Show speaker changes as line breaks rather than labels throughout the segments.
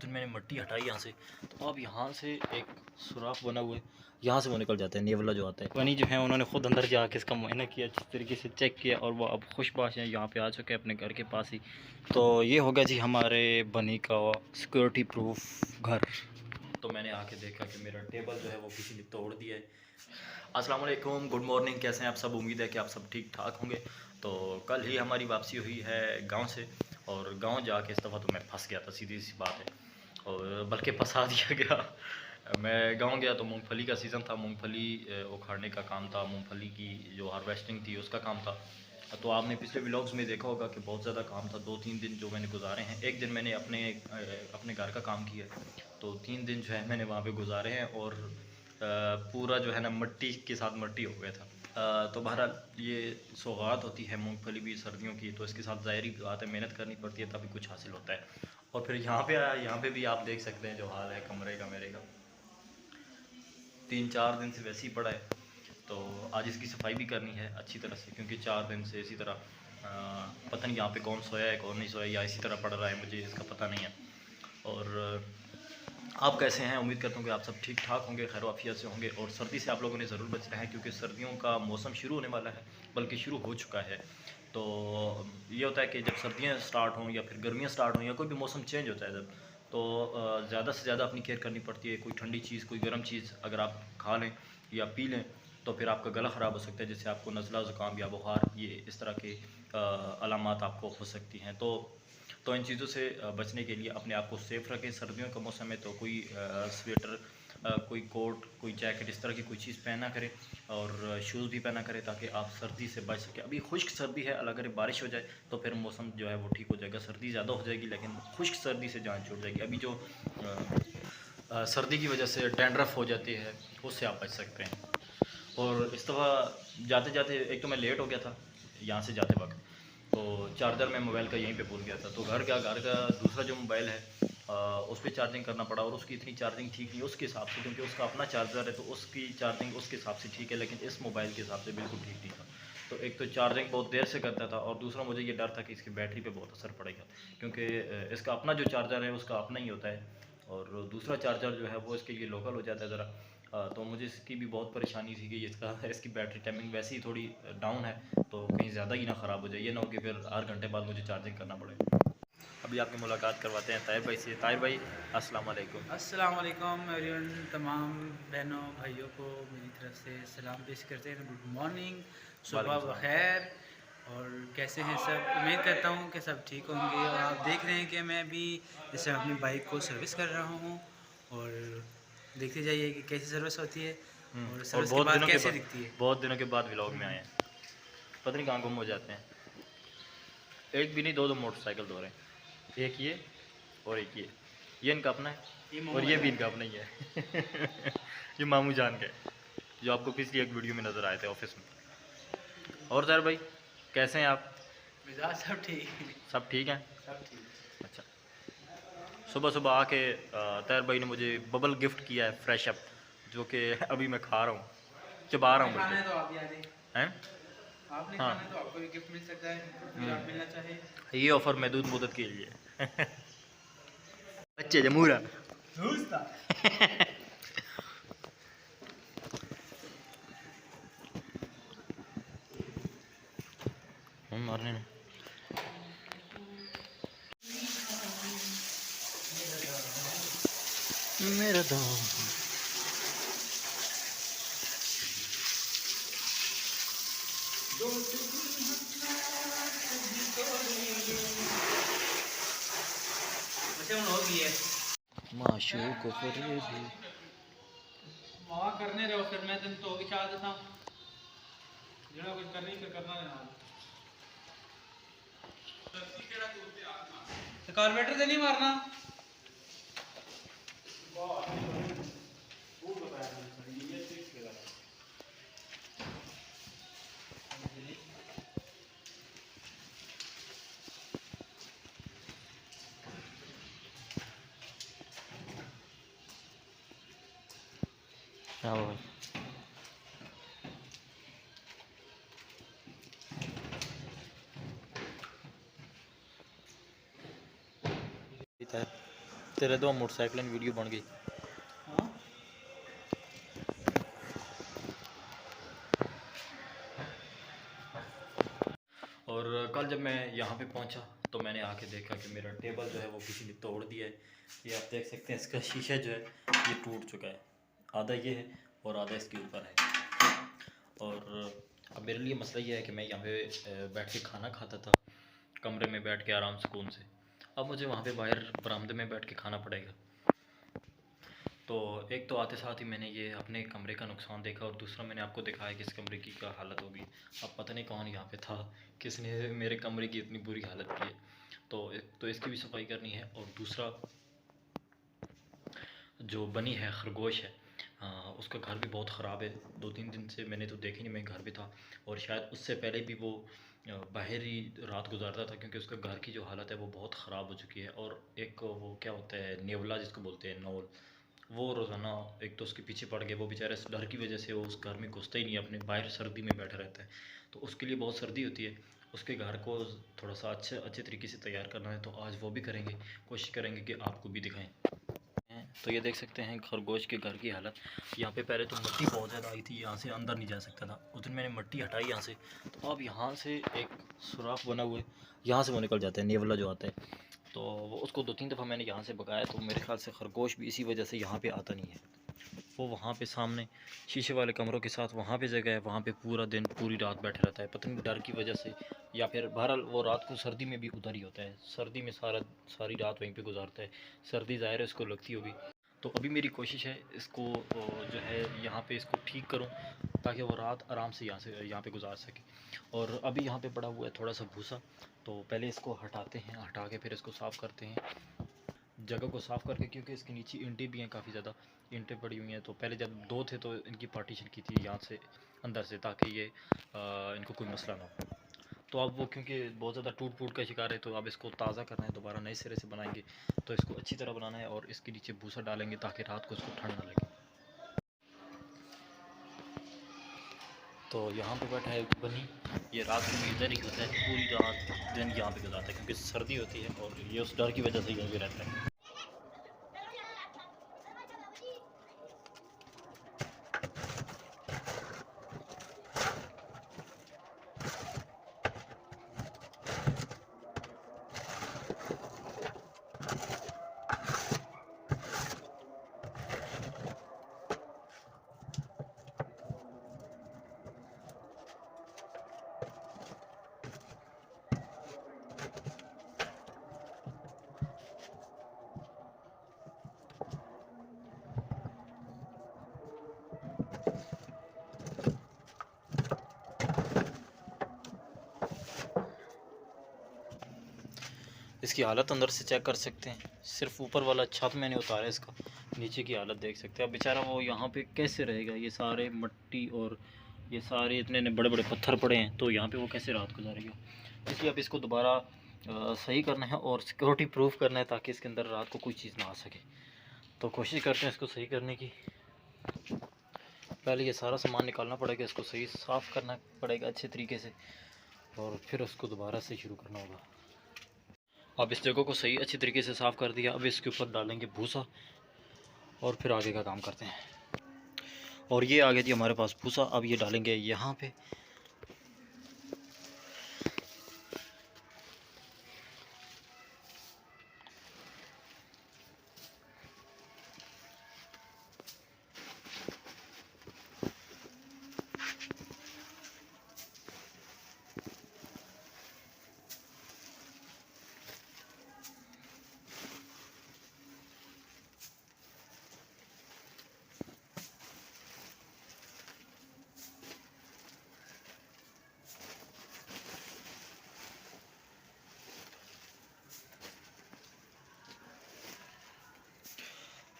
दिन मैंने मिट्टी हटाई यहाँ से, तो अब यहाँ से एक सुराख बना हुआ है, यहाँ से वो निकल जाता है, नेवला जो आता है। बनी जो है उन्होंने ख़ुद अंदर जाके इसका मुआयना किया, अच्छी तरीके से चेक किया, और वो अब खुशबाश हैं, यहाँ पे आ चुके हैं अपने घर के पास ही। तो ये होगा जी हमारे बनी का सिक्योरिटी प्रूफ घर। तो मैंने आके देखा कि मेरा टेबल जो है वो किसी ने तोड़ दिया है। अस्सलाम वालेकुम, गुड मॉर्निंग, कैसे हैं आप सब? उम्मीद है कि आप सब ठीक ठाक होंगे। तो कल ही हमारी वापसी हुई है गांव से, और गांव जाके इस दफ़ा तो मैं फंस गया था, सीधी सी बात है, और बल्कि फंसा दिया गया। मैं गांव गया तो मूंगफली का सीज़न था, मूंगफली उखाड़ने का काम था, मूंगफली की जो हार्वेस्टिंग थी उसका काम था। तो आपने पिछले व्लॉग्स में देखा होगा कि बहुत ज़्यादा काम था। 2-3 दिन जो मैंने गुजारे हैं, एक दिन मैंने अपने घर का काम किया, तो 3 दिन जो है मैंने वहाँ पे गुजारे हैं, और पूरा जो है ना मिट्टी के साथ मिट्टी हो गया था। तो बहरहाल ये सौगात होती है मूंगफली भी सर्दियों की, तो इसके साथ ज़ाहिर बात है मेहनत करनी पड़ती है, तभी कुछ हासिल होता है। और फिर यहाँ पे आया, यहाँ पे भी आप देख सकते हैं जो हाल है कमरे का मेरे का, 3-4 दिन से वैसे ही पड़ा है। तो आज इसकी सफाई भी करनी है अच्छी तरह से, क्योंकि 4 दिन से इसी तरह पता नहीं यहाँ पे कौन सोया है कौन नहीं सोया, या इसी तरह पड़ रहा है, मुझे इसका पता नहीं है। और आप कैसे हैं? उम्मीद करता हूँ कि आप सब ठीक ठाक होंगे, खैर वाफियत से होंगे, और सर्दी से आप लोगों ने ज़रूर बचना है, क्योंकि सर्दियों का मौसम शुरू होने वाला है, बल्कि शुरू हो चुका है। तो ये होता है कि जब सर्दियाँ स्टार्ट हों या फिर गर्मियाँ स्टार्ट हों, या कोई भी मौसम चेंज होता है जब, तो ज़्यादा से ज़्यादा अपनी केयर करनी पड़ती है। कोई ठंडी चीज़, कोई गर्म चीज़ अगर आप खा लें या पी लें, तो फिर आपका गला ख़राब हो सकता है, जिससे आपको नज़ला ज़ुकाम या बुखार, ये इस तरह के अलामात आपको हो सकती हैं। तो इन चीज़ों से बचने के लिए अपने आप को सेफ़ रखें। सर्दियों का मौसम है तो कोई स्वेटर, कोई कोट, कोई जैकेट, इस तरह की कोई चीज़ पहना करें, और शूज़ भी पहना करें, ताकि आप सर्दी से बच सकें। अभी खुश्क सर्दी है, अगर बारिश हो जाए तो फिर मौसम जो है वो ठीक हो जाएगा। सर्दी ज़्यादा हो जाएगी, लेकिन खुश्क सर्दी से जान छूट जाएगी। अभी जो सर्दी की वजह से डैंड्रफ हो जाती है, उससे आप बच सकते हैं। और इस दफ़ा जाते जाते एक तो मैं लेट हो गया था यहाँ से जाते वक्त, तो चार्जर मैं मोबाइल का यहीं पे भूल गया था। तो घर का दूसरा जो मोबाइल है उस पर चार्जिंग करना पड़ा, और उसकी इतनी चार्जिंग ठीक नहीं उसके हिसाब से, क्योंकि उसका अपना चार्जर है, तो उसकी चार्जिंग उसके हिसाब से ठीक है, लेकिन इस मोबाइल के हिसाब से बिल्कुल ठीक नहीं था। तो एक तो चार्जिंग बहुत देर से करता था, और दूसरा मुझे ये डर था कि इसकी बैटरी पे बहुत असर पड़ेगा, क्योंकि इसका अपना जो चार्जर है उसका अपना ही होता है, और दूसरा चार्जर जो है वो इसके लिए लोकल हो जाता है ज़रा। तो मुझे इसकी भी बहुत परेशानी थी कि इसकी बैटरी टाइमिंग वैसे ही थोड़ी डाउन है, तो कहीं ज़्यादा ही ना ख़राब हो जाए, ये ना हो कि फिर 8 घंटे बाद मुझे चार्जिंग करना पड़े। अभी आपकी मुलाकात करवाते हैं ताहिर भाई से। ताहिर भाई, अस्सलाम वालेकुम।
अस्सलाम वालेकुम एवरीवन, तमाम बहनों भाइयों को मेरी तरफ से सलाम पेश करते हैं। गुड मॉर्निंग, सुबह
वालेकुम सलाम।
बखैर। और कैसे हैं सब? उम्मीद करता हूँ कि सब ठीक होंगे। और आप देख रहे हैं कि मैं भी जैसे अपनी बाइक को सर्विस कर रहा हूँ, और देखते जाइए कि कैसी सर्विस होती है और
और
सर्विस के बाद कैसे दिखती है।
बहुत दिनों के बाद व्लॉग में आए हैं, पता नहीं कहाँ गुम हो जाते हैं। एक भी नहीं, दो दो मोटरसाइकिल धो रहे हैं, एक ये और एक ये इनका अपना है, और ये भी इनका अपना ही है। ये मामू जान के, जो आपको पिछली एक वीडियो में नज़र आए थे ऑफिस में। और सर भाई, कैसे हैं आप?
मिजाज सब ठीक,
सब ठीक हैं?
सब ठीक।
अच्छा। सुबह सुबह आके तैर भाई ने मुझे बबल गिफ्ट किया है, फ्रेश अप, जो कि अभी मैं खा रहा हूँ, चबा रहा हूँ
खाना है
बल्कि।
तो आप याद है,
हैं?
आपने
हाँ।
खाना है तो आपको भी गिफ्ट मिल सकता है, जो आप मिलना चाहे।
ये ऑफ़र महदूद मुद्दत के लिए। बच्चे जमूरा। मारने में मेरा दाम।
अच्छा हूँ हो गई है
माशूक फरेबी।
माँ करने रहो, फिर मैं तुम तो भी चाह देता जरा कुछ करनी फिर करना है नाल। तो कार्बोरेटर से नहीं मारना।
हाँ भाई। तेरे तो मोटरसाइकिल वीडियो बन गई।
हाँ
और कल जब मैं यहाँ पे पहुँचा तो मैंने आके देखा कि मेरा टेबल जो है वो किसी ने तोड़ दिया है। ये आप देख सकते हैं, इसका शीशा जो है ये टूट चुका है, आधा ये है और आधा इसके ऊपर है। और अब मेरे लिए मसला ये है कि मैं यहाँ पे बैठ के खाना खाता था, कमरे में बैठ के आराम सुकून से। अब मुझे वहाँ पे बाहर बरामदे में बैठ के खाना पड़ेगा। तो एक तो आते साथ ही मैंने ये अपने कमरे का नुकसान देखा, और दूसरा मैंने आपको दिखाया कि इस कमरे की क्या हालत होगी। अब पता नहीं कौन यहाँ पे था, किसने मेरे कमरे की इतनी बुरी हालत की है। तो एक तो इसकी भी सफाई करनी है, और दूसरा जो बनी है खरगोश है, उसका घर भी बहुत ख़राब है। 2-3 दिन से मैंने तो देखी नहीं, मैं घर पे था, और शायद उससे पहले भी वो बाहर ही रात गुजारता था, क्योंकि उसका घर की जो हालत है वो बहुत ख़राब हो चुकी है। और एक वो क्या होता है, नेवला जिसको बोलते हैं, नौल, वो रोज़ाना एक तो उसके पीछे पड़ गया। वो बेचारा इस डर की वजह से वो उस घर में घुसता ही नहीं, अपने बाहर सर्दी में बैठा रहता है। तो उसके लिए बहुत सर्दी होती है। उसके घर को थोड़ा सा अच्छे तरीके से तैयार करना है, तो आज वो भी करेंगे, कोशिश करेंगे कि आपको भी दिखाएं। तो ये देख सकते हैं खरगोश के घर की हालत। यहाँ पे पहले तो मिट्टी बहुत ज़्यादा आई थी, यहाँ से अंदर नहीं जा सकता था। उस दिन मैंने मिट्टी हटाई यहाँ से, तो अब यहाँ से एक सुराख बना हुआ है, यहाँ से वो निकल जाता है, नेवला जो आता है। तो वो उसको 2-3 दफ़ा मैंने यहाँ से भगाया, तो मेरे ख्याल से खरगोश भी इसी वजह से यहाँ पे आता नहीं है। वो वहाँ पे सामने शीशे वाले कमरों के साथ वहाँ पे जगह है, वहाँ पे पूरा दिन पूरी रात बैठा रहता है, पता नहीं डर की वजह से, या फिर बहरहाल वो रात को सर्दी में भी उधर ही होता है, सर्दी में सारी रात वहीं पे गुजारता है। सर्दी ज़ाहिर है इसको लगती होगी। तो अभी मेरी कोशिश है इसको जो है यहाँ पे इसको ठीक करूँ, ताकि वो रात आराम से यहाँ पे गुजार सके। और अभी यहाँ पे पड़ा हुआ है थोड़ा सा भूसा, तो पहले इसको हटाते हैं, हटा के फिर इसको साफ़ करते हैं, जगह को साफ़ करके, क्योंकि इसके नीचे ईंटें भी हैं, काफ़ी ज़्यादा ईंटें पड़ी हुई हैं। तो पहले जब 2 थे तो इनकी पार्टीशन की थी यहाँ से अंदर से, ताकि ये इनको कोई मसला ना हो। तो अब वो क्योंकि बहुत ज़्यादा टूट फूट का शिकार है, तो अब इसको ताज़ा करना है, दोबारा नए सिरे से बनाएंगे। तो इसको अच्छी तरह बनाना है, और इसके नीचे भूसा डालेंगे ताकि रात को इसको ठंड ना लगे। तो यहाँ पे बैठा है बनी, ये रात को भी इधर ही होता है, पूरी रात दिन यहाँ पे गुजारता है, क्योंकि सर्दी होती है और ये उस डर की वजह से यहीं पे रहता है। इसकी हालत अंदर से चेक कर सकते हैं, सिर्फ ऊपर वाला छत मैंने उतारा है इसका, नीचे की हालत देख सकते हैं। अब बेचारा वो यहाँ पे कैसे रहेगा, ये सारे मिट्टी और ये सारे इतने बड़े बड़े पत्थर पड़े हैं, तो यहाँ पे वो कैसे रात गुजारेगा। इसलिए अब इसको दोबारा सही करना है और सिक्योरिटी प्रूफ करना है, ताकि इसके अंदर रात को कोई चीज़ ना आ सके। तो कोशिश करते हैं इसको सही करने की। पहले ये सारा सामान निकालना पड़ेगा, इसको सही साफ़ करना पड़ेगा अच्छे तरीके से, और फिर उसको दोबारा से शुरू करना होगा। अब इस जगह को सही अच्छी तरीके से साफ़ कर दिया, अब इसके ऊपर डालेंगे भूसा और फिर आगे का काम करते हैं। और ये आ गया जी हमारे पास भूसा, अब ये डालेंगे यहाँ पे।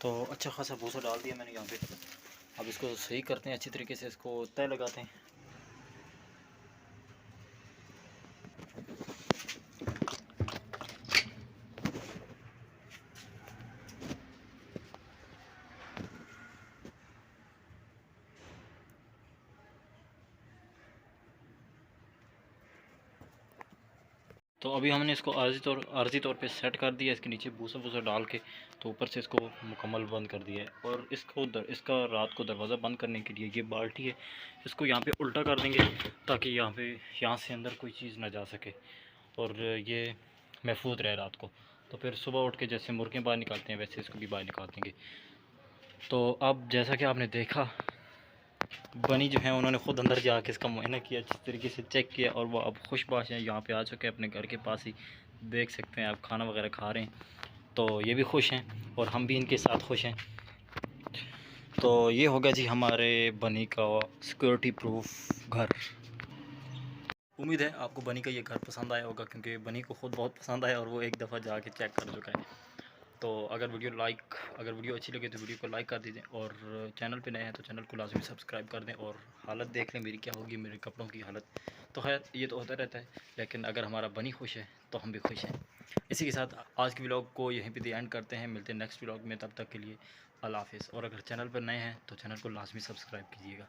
तो अच्छा खासा भूसा डाल दिया मैंने यहाँ पे। अब इसको सही करते हैं अच्छी तरीके से, इसको तय लगाते हैं। तो अभी हमने इसको आर्जी तौर पे सेट कर दिया, इसके नीचे भूसा वूसा डाल के, तो ऊपर से इसको मुकम्मल बंद कर दिया है। और इसका रात को दरवाज़ा बंद करने के लिए ये बाल्टी है, इसको यहाँ पे उल्टा कर देंगे ताकि यहाँ से अंदर कोई चीज़ ना जा सके और ये महफूज रहे रात को। तो फिर सुबह उठ के जैसे मुर्गे बाहर निकालते हैं वैसे इसको भी बाहर निकाल देंगे। तो अब जैसा कि आपने देखा, बनी जो है उन्होंने ख़ुद अंदर जाके इसका मुआयना किया, अच्छी तरीके से चेक किया, और वो अब खुशबाश हैं, यहाँ पे आ चुके हैं अपने घर के पास ही, देख सकते हैं आप खाना वगैरह खा रहे हैं। तो ये भी खुश हैं और हम भी इनके साथ खुश हैं। तो ये होगा जी हमारे बनी का सिक्योरिटी प्रूफ घर। उम्मीद है आपको बनी का ये घर पसंद आया होगा, क्योंकि बनी को ख़ुद बहुत पसंद आया और वो एक दफ़ा जाके चेक कर चुका है। तो अगर वीडियो अच्छी लगे तो वीडियो को लाइक कर दीजिए, और चैनल पे नए हैं तो चैनल को लाजमी सब्सक्राइब कर दें। और हालत देख लें मेरी क्या होगी, मेरे कपड़ों की हालत। तो खैर ये तो होता रहता है, लेकिन अगर हमारा बनी खुश है तो हम भी खुश हैं। इसी के साथ आज की व्लॉग को यहीं पे एंड करते हैं। मिलते हैं नेक्स्ट व्लॉग में, तब तक के लिए अल्लाह हाफ़िज़। और अगर चैनल पर नए हैं तो चैनल को लाजमी सब्सक्राइब कीजिएगा।